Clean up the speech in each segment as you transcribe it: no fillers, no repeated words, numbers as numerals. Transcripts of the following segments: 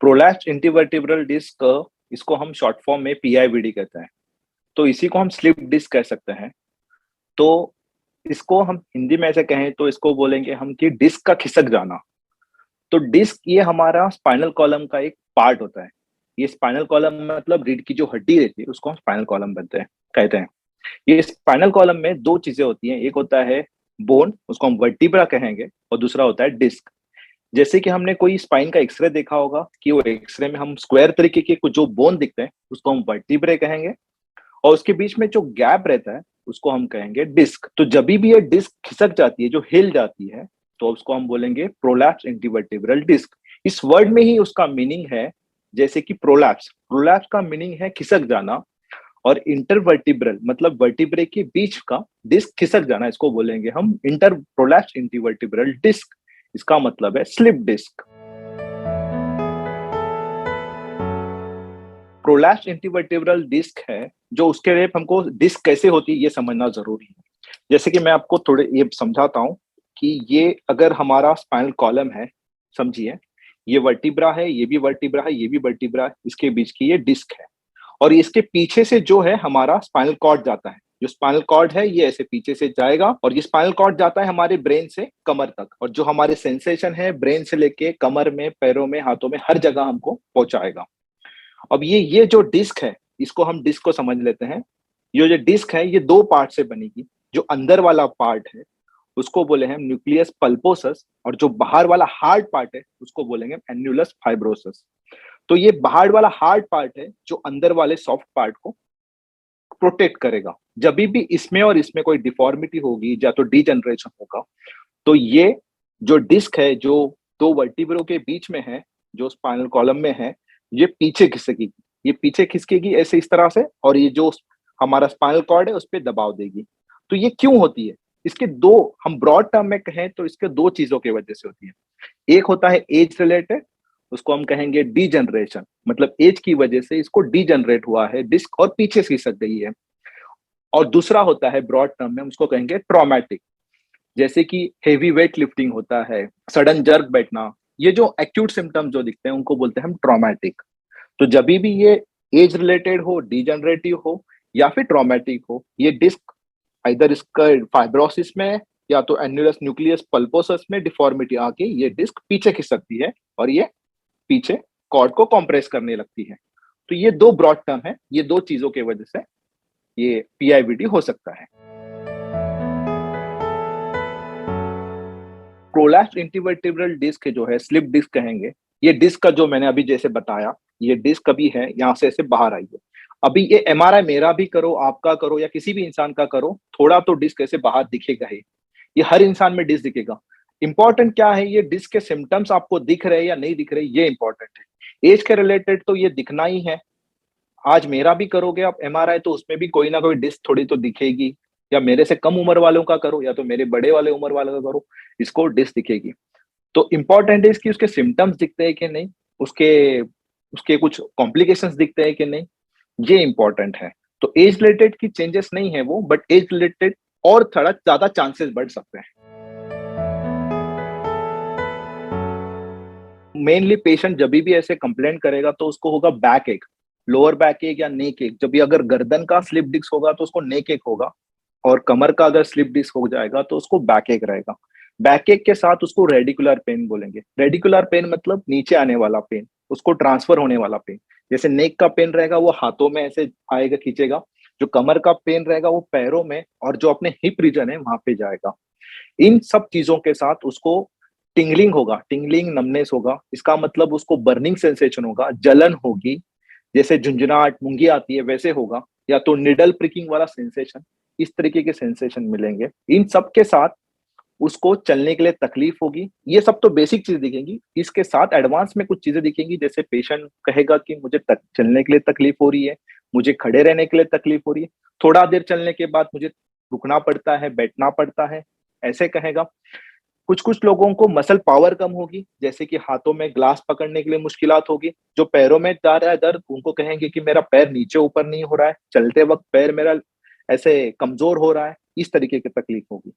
Prolapse intervertebral disc, इसको हम short form में पीआईवीडी कहते हैं। तो इसी को हम स्लिप डिस्क कह सकते हैं। तो इसको हम हिंदी में ऐसे कहें तो इसको बोलेंगे हम कि डिस्क का खिसक जाना। तो डिस्क ये हमारा स्पाइनल कॉलम का एक पार्ट होता है। ये स्पाइनल कॉलम मतलब रीढ़ की जो हड्डी रहती है उसको हम स्पाइनल कॉलम कहते हैं। ये स्पाइनल कॉलम में दो चीजें होती हैं, एक होता है बोन, उसको हम वर्टिब्रा कहेंगे, और दूसरा होता है डिस्क। जैसे कि हमने कोई स्पाइन का एक्सरे देखा होगा कि वो एक्सरे में हम स्क्वायर तरीके के कुछ जो बोन दिखते हैं उसको हम वर्टिब्रे कहेंगे, और उसके बीच में जो गैप रहता है उसको हम कहेंगे डिस्क। तो जब भी ये डिस्क खिसक जाती है, जो हिल जाती है, तो उसको हम बोलेंगे प्रोलैप्स इंटरवर्टिब्रल डिस्क। इस वर्ड में ही उसका मीनिंग है, जैसे कि प्रोलैप्स, प्रोलैप्स का मीनिंग है खिसक जाना, और इंटरवर्टिब्रल मतलब वर्टिब्रे के बीच का डिस्क खिसक जाना, इसको बोलेंगे हम इंटर प्रोलैप्स इंटरवर्टिब्रल डिस्क। इसका मतलब है slip disc. Prolapse intervertebral disc है जो, उसके लिए हमको डिस्क कैसे होती है ये समझना जरूरी है। जैसे कि मैं आपको थोड़े ये समझाता हूँ कि ये अगर हमारा स्पाइनल कॉलम है, समझिए, ये वर्टिब्रा है, ये भी वर्टिब्रा है, ये भी वर्टिब्रा है, इसके बीच की ये डिस्क है, और इसके पीछे से जो है हमारा स्पाइनल कॉर्ड जाता है। जो स्पाइनल कॉर्ड है ये ऐसे पीछे से जाएगा, और ये स्पाइनल कॉर्ड जाता है हमारे ब्रेन से कमर तक, और जो हमारे सेंसेशन है ब्रेन से लेके कमर में, पैरों में, हाथों में, हर जगह हमको पहुंचाएगा। अब ये जो डिस्क है, इसको हम डिस्क को समझ लेते हैं। ये जो डिस्क है ये दो पार्ट से बनेगी। जो अंदर वाला पार्ट है उसको बोले हम न्यूक्लियस पल्पोसस, और जो बाहर वाला हार्ड पार्ट है उसको बोलेंगे एन्युलस फाइब्रोसस। तो ये बाहर वाला हार्ड पार्ट है जो अंदर वाले सॉफ्ट पार्ट को प्रोटेक्ट करेगा। जब भी इसमें और इसमें कोई डिफॉर्मिटी होगी या तो डीजनरेशन होगा, तो ये जो डिस्क है जो दो वर्टिब्रो के बीच में है, जो स्पाइनल कॉलम में है, ये पीछे खिसकेगी। ये पीछे खिसकेगी ऐसे इस तरह से, और ये जो हमारा स्पाइनल कॉर्ड है उस पर दबाव देगी। तो ये क्यों होती है? इसके दो, हम ब्रॉड टर्म में कहें तो इसके दो चीजों की वजह से होती है। एक होता है एज रिलेटेड, उसको हम कहेंगे डीजनरेशन, मतलब एज की वजह से इसको डीजनरेट हुआ है डिस्क और पीछे खिसक गई है। और दूसरा होता है ब्रॉड टर्म में, उसको कहेंगे ट्रॉमेटिक, जैसे कि हेवी वेट लिफ्टिंग होता है, सडन जर्क बैठना, ये जो एक्यूट सिम्टम्स जो दिखते हैं उनको बोलते हैं हम ट्रॉमेटिक। तो जब भी ये एज रिलेटेड हो, डीजनरेटिव हो, या फिर ट्रॉमेटिक हो, ये डिस्क इधर इसका फाइब्रोसिस में या तो एन्युलस न्यूक्लियस पल्पोसस में डिफॉर्मिटी आके ये डिस्क पीछे खिसकती है, और ये पीछे कॉर्ड को कंप्रेस करने लगती है। तो ये दो ब्रॉड टर्म है, ये दो चीजों की वजह से ये पीआईवीडी हो सकता है। प्रोलैप्स इंटरवर्टिब्रल डिस्क जो है, स्लिप डिस्क कहेंगे, ये डिस्क का जो मैंने अभी जैसे बताया, ये डिस्क अभी है यहाँ से ऐसे बाहर आई है। अभी ये एमआरआई मेरा भी करो, आपका करो, या किसी भी इंसान का करो, थोड़ा तो डिस्क ऐसे बाहर दिखेगा ही। ये हर इंसान में डिस्क दिखेगा। इंपॉर्टेंट क्या है, ये डिस्क के सिम्टम्स आपको दिख रहे या नहीं दिख रहे, ये इंपॉर्टेंट है। एज के रिलेटेड तो ये दिखना ही है। आज मेरा भी करोगे आप एमआरआई तो उसमें भी कोई ना कोई डिस्क थोड़ी तो दिखेगी, या मेरे से कम उम्र वालों का करो या तो मेरे बड़े वाले उम्र वालों का करो, इसको डिस्क दिखेगी। तो इंपॉर्टेंट है इसकी, उसके सिम्टम्स दिखते हैं कि नहीं, उसके उसके कुछ कॉम्प्लिकेशंस दिखते हैं कि नहीं, ये इंपॉर्टेंट है। तो एज रिलेटेड की चेंजेस नहीं है वो, बट एज रिलेटेड और थोड़ा ज्यादा चांसेस बढ़ सकते हैं। मेनली पेशेंट जब भी ऐसे कंप्लेंट करेगा तो उसको होगा बैक एक, लोअर बैक एक या नेक एक। जब भी अगर गर्दन का स्लिप डिस्क होगा तो उसको नेक एक होगा, और कमर का अगर स्लिप डिस्क हो जाएगा तो उसको बैक एक रहेगा। बैक एक के साथ उसको रेडिकुलर पेन बोलेंगे। रेडिकुलर पेन मतलब नीचे आने वाला पेन, उसको ट्रांसफर होने वाला पेन। जैसे नेक का पेन रहेगा वो हाथों में ऐसे आएगा, खींचेगा। जो कमर का पेन रहेगा वो पैरों में, और जो अपने हिप रीजन है वहां पे जाएगा। इन सब चीजों के साथ उसको टिंगलिंग होगा, टिंगलिंग नमनेस होगा। इसका मतलब उसको बर्निंग सेंसेशन होगा, जलन होगी, जैसे झुंझुनाहट मूंगी आती है वैसे होगा, या तो निडल प्रिकिंग वाला सेंसेशन, इस तरीके के सेंसेशन मिलेंगे। इन सब के साथ उसको चलने के लिए तकलीफ होगी। ये सब तो बेसिक चीज दिखेंगी, इसके साथ एडवांस में कुछ चीजें दिखेंगी, जैसे पेशेंट कहेगा कि मुझे चलने के लिए तकलीफ हो रही है, मुझे खड़े रहने के लिए तकलीफ हो रही है, थोड़ा देर चलने के बाद मुझे रुकना पड़ता है, बैठना पड़ता है, ऐसे कहेगा। कुछ कुछ लोगों को मसल पावर कम होगी, जैसे कि हाथों में ग्लास पकड़ने के लिए मुश्किलात होगी। जो पैरों में जा रहा है दर्द, उनको कहेंगे कि मेरा पैर नीचे ऊपर नहीं हो रहा है, चलते वक्त पैर मेरा ऐसे कमजोर हो रहा है, इस तरीके की तकलीफ होगी।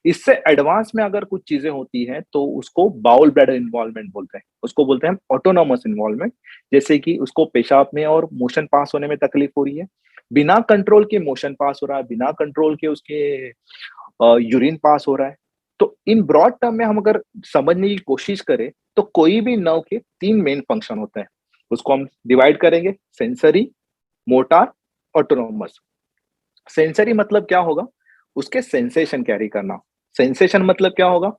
इससे एडवांस में अगर कुछ चीजें होती हैं तो उसको बाउल ब्लैडर इन्वॉल्वमेंट बोलते हैं, उसको बोलते हैं ऑटोनोमस इन्वॉल्वमेंट। जैसे कि उसको पेशाब में और मोशन पास होने में तकलीफ हो रही है, बिना कंट्रोल के मोशन पास हो रहा है, बिना कंट्रोल के उसके यूरिन पास हो रहा है। तो इन ब्रॉड टर्म में हम अगर समझने की कोशिश करें तो कोई भी नर्व के तीन मेन फंक्शन होते हैं, उसको हम डिवाइड करेंगे: सेंसरी, मोटार, ऑटोनोमस। सेंसरी मतलब क्या होगा? उसके सेंसेशन कैरी करना। सेंसेशन मतलब क्या होगा?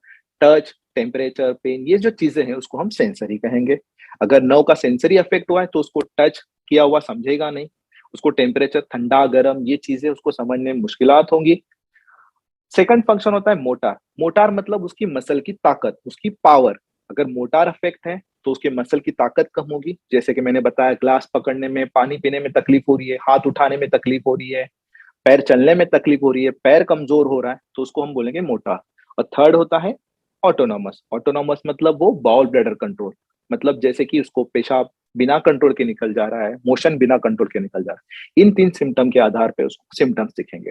टच, टेम्परेचर, पेन, ये जो चीजें हैं उसको हम सेंसरी कहेंगे। अगर नर्व का सेंसरी अफेक्ट हुआ है तो उसको टच किया हुआ समझेगा नहीं, उसको टेम्परेचर, ठंडा गर्म, ये चीजें उसको समझने में मुश्किलात होंगी। सेकंड फंक्शन होता है मोटार। मोटार मतलब उसकी मसल की ताकत, उसकी पावर। अगर मोटार अफेक्ट है तो उसके मसल की ताकत कम होगी। जैसे कि मैंने बताया, ग्लास पकड़ने में, पानी पीने में तकलीफ हो रही है, हाथ उठाने में तकलीफ हो रही है, पैर चलने में तकलीफ हो रही है, पैर कमजोर हो रहा है, तो उसको हम बोलेंगे मोटार। और थर्ड होता है ऑटोनोमस। ऑटोनोमस मतलब वो बाउल ब्लैडर कंट्रोल, मतलब जैसे कि उसको पेशाब बिना कंट्रोल के निकल जा रहा है, मोशन बिना कंट्रोल के निकल जा रहा है। इन तीन सिम्टम के आधार पे उसको सिम्टम्स दिखेंगे।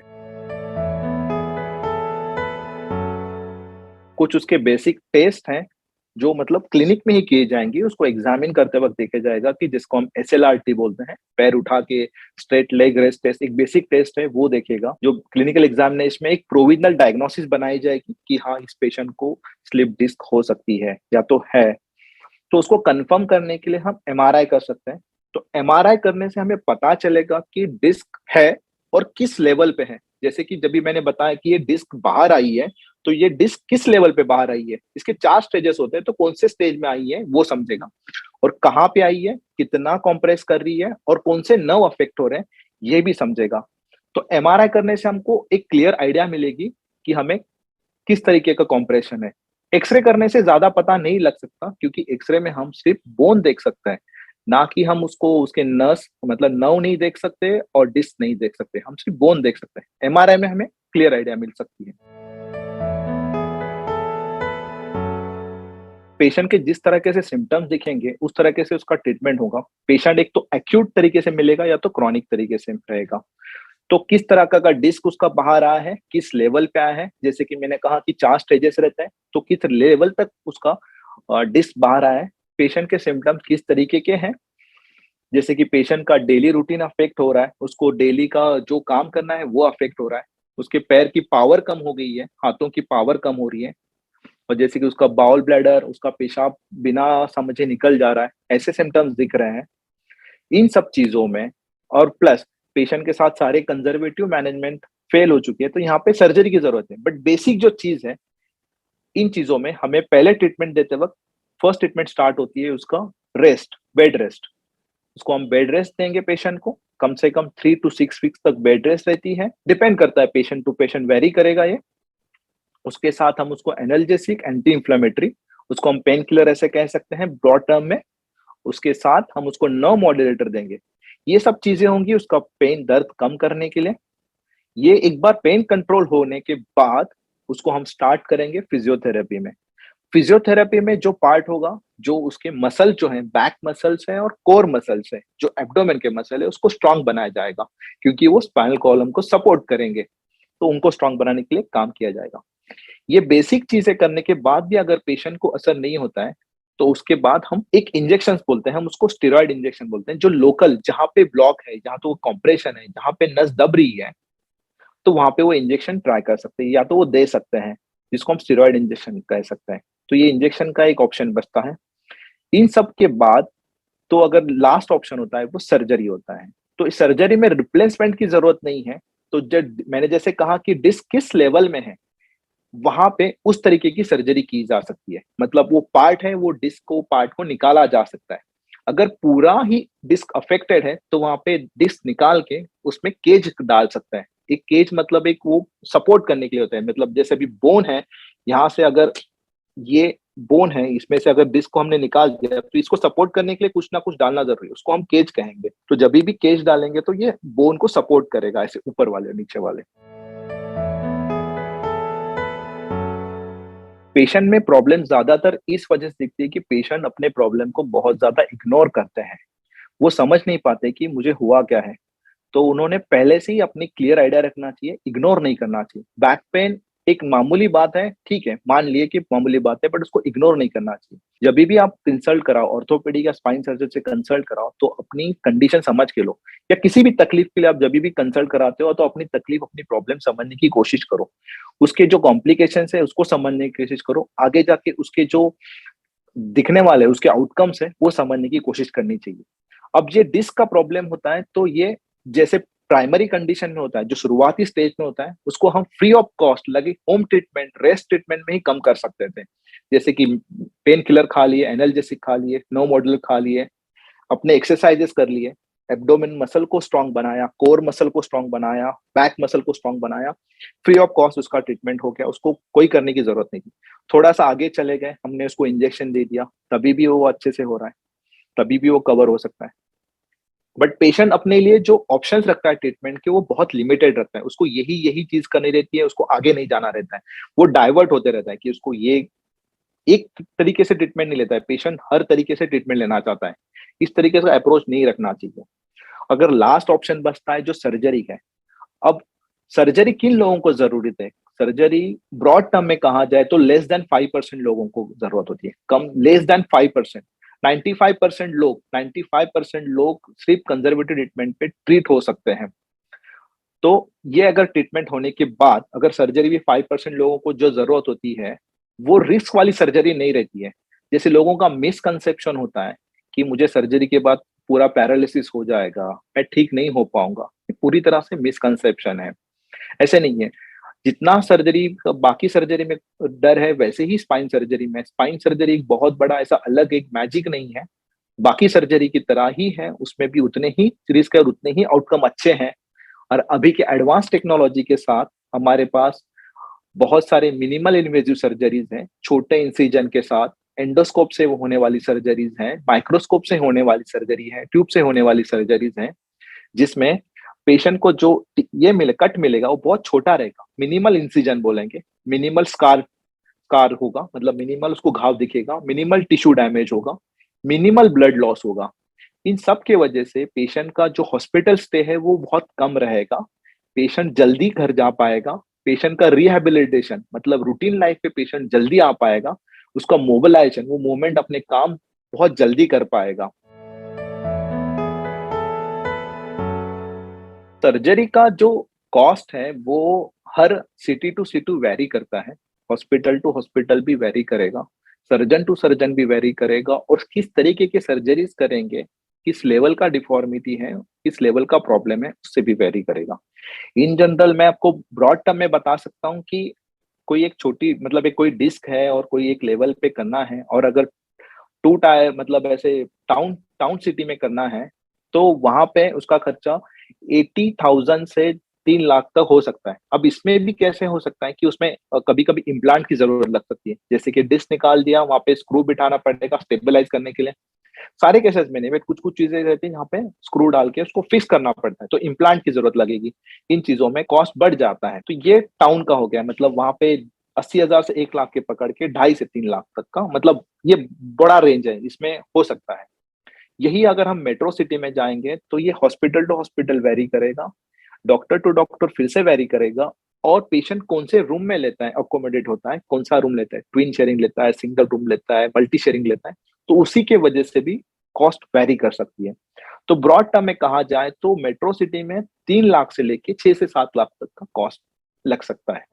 कुछ उसके बेसिक टेस्ट हैं जो मतलब क्लिनिक में ही किए जाएंगे, उसको एग्जामिन करते वक्त देखा जाएगा कि जिसको हम SLRT बोलते हैं, पैर उठा के स्ट्रेट लेग रेस्ट टेस्ट, एक बेसिक टेस्ट है वो देखेगा। जो क्लिनिकल एग्जामिनेशन में एक प्रोविजनल डायग्नोसिस बनाई जाएगी कि हाँ, इस पेशेंट को स्लिप डिस्क हो सकती है या तो है। तो उसको कंफर्म करने के लिए हम MRI कर सकते हैं। तो MRI करने से हमें पता चलेगा कि डिस्क है और किस लेवल पे है। जैसे कि जब भी मैंने बताया कि ये डिस्क बाहर आई है, तो ये डिस्क किस लेवल पे बाहर आई है, इसके 4 स्टेजेस होते हैं, तो कौन से स्टेज में आई है वो समझेगा, और कहाँ पे आई है, कितना कंप्रेस कर रही है और कौन से नर्व अफेक्ट हो रहे हैं, ये भी समझेगा। तो MRI करने से हमको एक क्लियर आइडिया मिलेगी कि हमें किस तरीके का कॉम्प्रेशन है। एक्सरे करने से ज्यादा पता नहीं लग सकता, क्योंकि एक्सरे में हम सिर्फ बोन देख सकते हैं, ना कि हम उसको उसके नस मतलब नर्व नहीं देख सकते और डिस्क नहीं देख सकते, हम सिर्फ बोन देख सकते हैं। MRI में हमें क्लियर आइडिया मिल सकती है। पेशेंट के जिस तरीके से सिम्टम्स दिखेंगे उस तरीके से उसका ट्रीटमेंट होगा। पेशेंट एक तो एक्यूट तरीके से मिलेगा या तो क्रॉनिक तरीके से रहेगा। तो किस तरह का डिस्क उसका बाहर आया है, किस लेवल पे आया है, जैसे कि मैंने कहा कि 4 स्टेजेस रहते हैं, तो किस लेवल तक उसका डिस्क बाहर आया है, पेशेंट के सिम्टम्स किस तरीके के हैं। जैसे कि पेशेंट का डेली रूटीन अफेक्ट हो रहा है, उसको डेली का जो काम करना है वो अफेक्ट हो रहा है, उसके पैर की पावर कम हो गई है, हाथों की पावर कम हो रही है, और जैसे कि उसका बाउल ब्लैडर, उसका पेशाब बिना समझे निकल जा रहा है, ऐसे सिम्टम्स दिख रहे हैं। इन सब चीजों में और प्लस पेशेंट के साथ सारे कंजर्वेटिव मैनेजमेंट फेल हो चुकी है, तो यहाँ पे सर्जरी की जरूरत है। बट बेसिक जो चीज है, इन चीजों में हमें पहले ट्रीटमेंट देते वक्त फर्स्ट ट्रीटमेंट स्टार्ट होती है उसका रेस्ट, बेड रेस्ट। उसको हम बेड रेस्ट देंगे पेशेंट को, कम से कम 3 to 6 वीक्स तक बेड रेस्ट रहती है, डिपेंड करता है पेशेंट टू पेशेंट, वेरी करेगा ये। उसके साथ हम उसको एनाल्जेसिक, एंटी इंफ्लेमेटरी, उसको हम पेन किलर ऐसे कह सकते हैं ब्रॉड टर्म में, उसके साथ हम उसको नर्व मॉड्यूलेटर देंगे। ये सब चीजें होंगी उसका पेन दर्द कम करने के लिए। ये एक बार पेन कंट्रोल होने के बाद उसको हम स्टार्ट करेंगे फिजियोथेरेपी में। फिजियोथेरेपी में जो पार्ट होगा, जो उसके मसल जो है, बैक मसल्स है और कोर मसल्स है, जो एब्डोमेन के मसल है, उसको स्ट्रांग बनाया जाएगा, क्योंकि वो स्पाइनल कॉलम को सपोर्ट करेंगे, तो उनको स्ट्रांग बनाने के लिए काम किया जाएगा। ये बेसिक चीजें करने के बाद भी अगर पेशेंट को असर नहीं होता है, तो उसके बाद हम एक इंजेक्शन बोलते हैं, हम उसको स्टेरॉइड इंजेक्शन बोलते हैं, जो लोकल जहां पे ब्लॉक है, जहां तो कॉम्प्रेशन है, जहां पे नस दब रही है, तो वहां पे वो इंजेक्शन ट्राई कर सकते हैं या तो वो दे सकते हैं, जिसको हम स्टेरॉइड इंजेक्शन कह सकते हैं। तो ये इंजेक्शन का एक ऑप्शन बचता है। इन सब के बाद तो अगर लास्ट ऑप्शन होता है वो सर्जरी होता है। तो इस सर्जरी में रिप्लेसमेंट की जरूरत नहीं है। तो जब मैंने जैसे कहा कि डिस्क किस लेवल में है, वहां पे उस तरीके की सर्जरी की जा सकती है, मतलब वो पार्ट है, वो डिस्क को पार्ट को निकाला जा सकता है। अगर पूरा ही डिस्क अफेक्टेड है तो वहां पे डिस्क निकाल के उसमें केज डाल सकता है। एक केज मतलब एक वो सपोर्ट करने के लिए होता है, मतलब जैसे अभी बोन है, यहाँ से अगर ये बोन है, इसमें से अगर डिस्क को हमने निकाल दिया तो इसको सपोर्ट करने के लिए कुछ ना कुछ डालना जरूरी है, उसको हम केज कहेंगे। तो जब भी केज डालेंगे तो ये बोन को सपोर्ट करेगा, ऐसे ऊपर वाले नीचे वाले। पेशेंट में प्रॉब्लम ज्यादातर इस वजह से दिखती है कि पेशेंट अपने प्रॉब्लम को बहुत ज्यादा इग्नोर करते हैं, वो समझ नहीं पाते कि मुझे हुआ क्या है। तो उन्होंने पहले से ही अपनी क्लियर आइडिया रखना चाहिए, इग्नोर नहीं करना चाहिए। बैक पेन एक मामूली बात है, ठीक है, मान लिए कि मामूली बात है, बट उसको इग्नोर नहीं करना चाहिए। जभी भी आप कंसल्ट कराओ, ऑर्थोपेडिक या स्पाइन सर्जन से कंसल्ट कराओ, तो अपनी कंडीशन समझ के लो, या किसी भी तकलीफ के लिए आप जभी भी कंसल्ट कराते हो तो अपनी तकलीफ, अपनी प्रॉब्लम समझने की कोशिश करो। उसके जो कॉम्प्लिकेशंस है उसको समझने की कोशिश करो, आगे जाके उसके जो दिखने वाले उसके आउटकम्स है वो समझने की कोशिश करनी चाहिए। अब ये डिस्क का प्रॉब्लम होता है तो ये जैसे प्राइमरी कंडीशन में होता है, जो शुरुआती स्टेज में होता है, उसको हम फ्री ऑफ कॉस्ट लगे होम ट्रीटमेंट, रेस्ट ट्रीटमेंट में ही कम कर सकते थे। जैसे कि पेन किलर खा लिए, एनाल्जेसिक खा लिए, नो मॉड्यूलर खा लिए, अपने एक्सरसाइजेस कर लिए, एब्डोमेन मसल को स्ट्रांग बनाया, कोर मसल को स्ट्रांग बनाया, बैक मसल को स्ट्रांग बनाया, फ्री ऑफ कॉस्ट उसका ट्रीटमेंट हो गया, उसको कोई करने की जरूरत नहीं थी। थोड़ा सा आगे चले गए, हमने उसको इंजेक्शन दे दिया, तभी भी वो अच्छे से हो रहा है, तभी भी वो कवर हो सकता है। बट पेशेंट अपने लिए जो ऑप्शंस रखता है ट्रीटमेंट के, वो बहुत लिमिटेड रखता है, उसको यही यही चीज करनी रहती है, उसको आगे नहीं जाना रहता है। वो डाइवर्ट होते रहता है कि उसको ये एक तरीके से ट्रीटमेंट नहीं लेता है, पेशेंट हर तरीके से ट्रीटमेंट लेना चाहता है। इस तरीके से अप्रोच नहीं रखना चाहिए। अगर लास्ट ऑप्शन बचता है जो सर्जरी है, अब सर्जरी किन लोगों को जरूरत है? सर्जरी ब्रॉड टर्म में कहा जाए तो लेस देन 5% लोगों को जरूरत होती है, कम, लेस देन 5%। 95% लोग सिर्फ कंजर्वेटिव ट्रीटमेंट पे ट्रीट हो सकते हैं। तो ये अगर ट्रीटमेंट होने के बाद अगर सर्जरी भी 5% लोगों को जो जरूरत होती है, वो रिस्क वाली सर्जरी नहीं रहती है। जैसे लोगों का मिसकंसेप्शन होता है कि मुझे सर्जरी के बाद पूरा पैरालिसिस हो जाएगा, मैं ठीक नहीं हो पाऊंगा, ये पूरी तरह से मिसकंसेप्शन है। ऐसे नहीं है। जितना सर्जरी बाकी सर्जरी में डर है, वैसे ही स्पाइन सर्जरी में, स्पाइन सर्जरी एक बहुत बड़ा ऐसा अलग एक मैजिक नहीं है, बाकी सर्जरी की तरह ही है, उसमें भी उतने ही रिस्क है और उतने ही आउटकम अच्छे हैं। और अभी के एडवांस टेक्नोलॉजी के साथ हमारे पास बहुत सारे मिनिमल इन्वेजिव सर्जरीज हैं, छोटे इंसिजन के साथ, एंडोस्कोप से होने वाली सर्जरीज हैं, माइक्रोस्कोप से होने वाली सर्जरी है, ट्यूब से होने वाली सर्जरीज हैं, जिसमें पेशेंट को जो ये मिले कट मिलेगा वो बहुत छोटा रहेगा, मिनिमल इंसिजन बोलेंगे, मिनिमल स्कार स्कार होगा, मतलब मिनिमल उसको घाव दिखेगा, मिनिमल टिश्यू डैमेज होगा, मिनिमल ब्लड लॉस होगा। इन सब के वजह से पेशेंट का जो हॉस्पिटल स्टे है वो बहुत कम रहेगा, पेशेंट जल्दी घर जा पाएगा, पेशेंट का रिहेबिलिटेशन मतलब रूटीन लाइफ पे पेशेंट जल्दी आ पाएगा, उसका मोबिलाइजेशन, वो मूवमेंट अपने काम बहुत जल्दी कर पाएगा। सर्जरी का जो कॉस्ट है वो हर सिटी टू सिटी वेरी करता है, हॉस्पिटल टू हॉस्पिटल भी वेरी करेगा, सर्जन टू सर्जन भी वेरी करेगा, और किस तरीके की सर्जरीज करेंगे, किस लेवल का डिफॉर्मिटी है, किस लेवल का प्रॉब्लम है, उससे भी वेरी करेगा। इन जनरल मैं आपको ब्रॉड टर्म में बता सकता हूँ कि कोई एक छोटी मतलब एक कोई डिस्क है और कोई एक लेवल पे करना है, और अगर टू टायर मतलब ऐसे टाउन टाउन सिटी में करना है, तो वहां पे उसका खर्चा 80,000 से 3 लाख तक हो सकता है। अब इसमें भी कैसे हो सकता है कि उसमें कभी कभी इम्प्लांट की जरूरत लग सकती है, जैसे कि डिस्क निकाल दिया, वहां पे स्क्रू बिठाना पड़ेगा स्टेबलाइज करने के लिए। सारे केसेस में नहीं, बट कुछ कुछ चीजें रहती है जहाँ पे स्क्रू डाल के उसको फिक्स करना पड़ता है, तो इम्प्लांट की जरूरत लगेगी। इन चीजों में कॉस्ट बढ़ जाता है। तो ये टाउन का हो गया, मतलब वहां पे 80,000 से 1 लाख के पकड़ के 2.5 से 3 लाख तक का, मतलब ये बड़ा रेंज है, इसमें हो सकता है। यही अगर हम मेट्रो सिटी में जाएंगे तो ये हॉस्पिटल टू हॉस्पिटल वेरी करेगा, डॉक्टर टू डॉक्टर फिर से वेरी करेगा, और पेशेंट कौन से रूम में लेता है, अकोमोडेट होता है, कौन सा रूम लेता है, ट्विन शेयरिंग लेता है, सिंगल रूम लेता है, मल्टी शेयरिंग लेता है, तो उसी के वजह से भी कॉस्ट वेरी कर सकती है। तो ब्रॉड टर्म में कहा जाए तो मेट्रो सिटी में 3 लाख से लेके 6 से 7 लाख तक का कॉस्ट लग सकता है।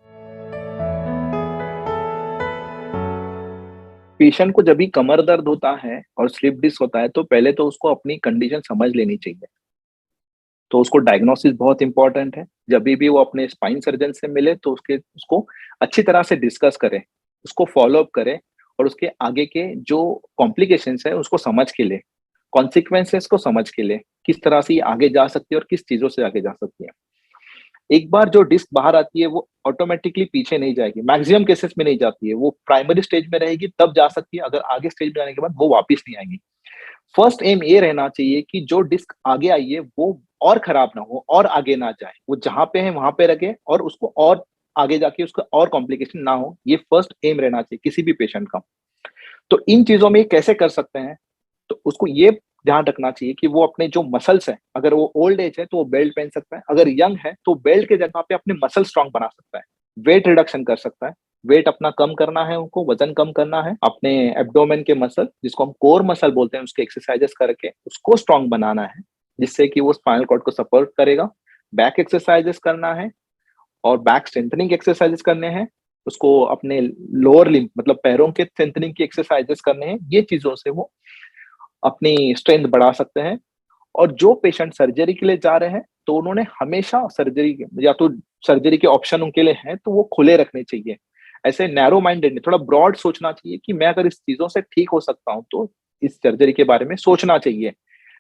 पेशेंट को जब भी कमर दर्द होता है और स्लिप डिस्क होता है तो पहले तो उसको अपनी कंडीशन समझ लेनी चाहिए। तो उसको डायग्नोसिस बहुत इंपॉर्टेंट है। जब भी वो अपने स्पाइन सर्जन से मिले तो उसको अच्छी तरह से डिस्कस करें, उसको फॉलो अप करें, और उसके आगे के जो कॉम्प्लिकेशंस है उसको समझ के ले, कॉन्सिक्वेंसेस को समझ के ले, किस तरह से ये आगे जा सकती है और किस चीजों से आगे जा सकती है। एक बार जो डिस्क बाहर आती है वो ऑटोमेटिकली पीछे नहीं जाएगी, मैक्सिमम केसेस में नहीं जाती है, वो प्राइमरी स्टेज में रहेगी तब जा सकती है, अगर आगे स्टेज में आने के बाद वो वापस नहीं आएगी। फर्स्ट एम ये रहना चाहिए कि जो डिस्क आगे आई है वो और खराब ना हो और आगे ना जाए, वो जहां पे है वहां पे रखे और उसको और आगे जाके उसका और कॉम्प्लिकेशन ना हो, ये फर्स्ट एम रहना चाहिए किसी भी पेशेंट का। तो इन चीजों में ये कैसे कर सकते हैं? तो उसको ये ध्यान रखना चाहिए कि वो अपने जो मसल्स है, अगर वो ओल्ड एज है तो वो बेल्ट पहन सकता है, अगर यंग है तो बेल्ट के जगह पे अपने मसल स्ट्रांग बना सकता है। वेट रिडक्शन कर सकता है। वेट अपना कम करना है उनको, वजन कम करना है, अपने एब्डोमेन के मसल जिसको हम कोर मसल बोलते हैं उसके एक्सरसाइजेस करके उसको स्ट्रांग बनाना है, जिससे कि वो स्पाइनल कॉर्ड को सपोर्ट करेगा। बैक एक्सरसाइजेस करना है और बैक स्ट्रेंथनिंग एक्सरसाइजेस करने हैं। उसको अपने लोअर लिम्ब मतलब पैरों के स्ट्रेंथनिंग की एक्सरसाइजेस करने हैं। ये चीज़ों से वो अपनी स्ट्रेंथ बढ़ा सकते हैं। और जो पेशेंट सर्जरी के लिए जा रहे हैं, तो उन्होंने हमेशा सर्जरी के या तो सर्जरी के ऑप्शन उनके लिए हैं, तो वो खुले रखने चाहिए। ऐसे नैरो माइंडेड नहीं, थोड़ा ब्रॉड सोचना चाहिए कि मैं अगर इस चीज़ों से ठीक हो सकता हूँ, तो इस सर्जरी के बारे में सोचना चाहिए।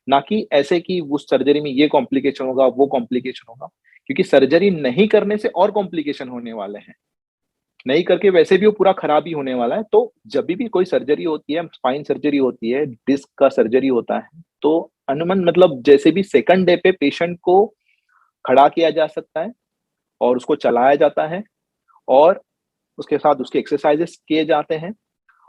ना कि ऐसे कि उस सर्जरी में ये कॉम्प्लिकेशन होगा, वो कॉम्प्लिकेशन होगा। क्योंकि सर्जरी नहीं करने से और कॉम्प्लिकेशन होने वाले हैं। नहीं करके वैसे भी वो पूरा खराब ही होने वाला है। तो जभी भी कोई सर्जरी होती है, स्पाइन सर्जरी होती है, डिस्क का सर्जरी होता है, तो अनुमान मतलब जैसे भी सेकंड डे पे पेशेंट को खड़ा किया जा सकता है और उसको चलाया जाता है और उसके साथ उसके एक्सरसाइजेस किए जाते हैं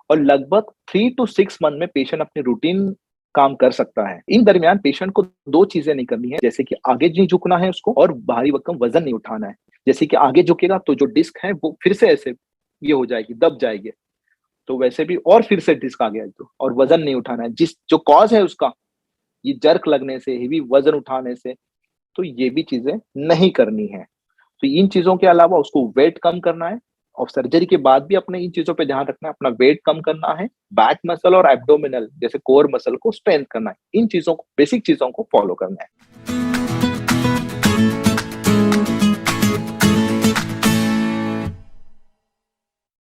और लगभग 3 टू 6 मंथ में पेशेंट अपनी रूटीन काम कर सकता है। इन दरमियान पेशेंट को 2 चीज़ें नहीं करनी है, जैसे कि आगे नहीं झुकना है उसको और भारी भरकम वज़न नहीं उठाना है। जैसे कि आगे झुकेगा तो जो डिस्क है वो फिर से ऐसे ये हो जाएगी, दब जाएगी। तो वैसे भी और फिर से डिस्क आ गया तो और वज़न नहीं उठाना है। जिस जो कॉज़ है उसका, ये जर्क लगने से, हेवी वज़न उठाने से, तो ये भी चीज़ें नहीं करनी है। तो इन चीज़ों के अलावा उसको वेट कम करना है और सर्जरी के बाद भी अपने इन चीज़ों पे ध्यान रखना है, अपना वेट कम करना है, बैक मसल और एब्डोमिनल जैसे कोर मसल को स्ट्रेंथ करना है। इन चीज़ों को बेसिक चीज़ों को फॉलो करना है।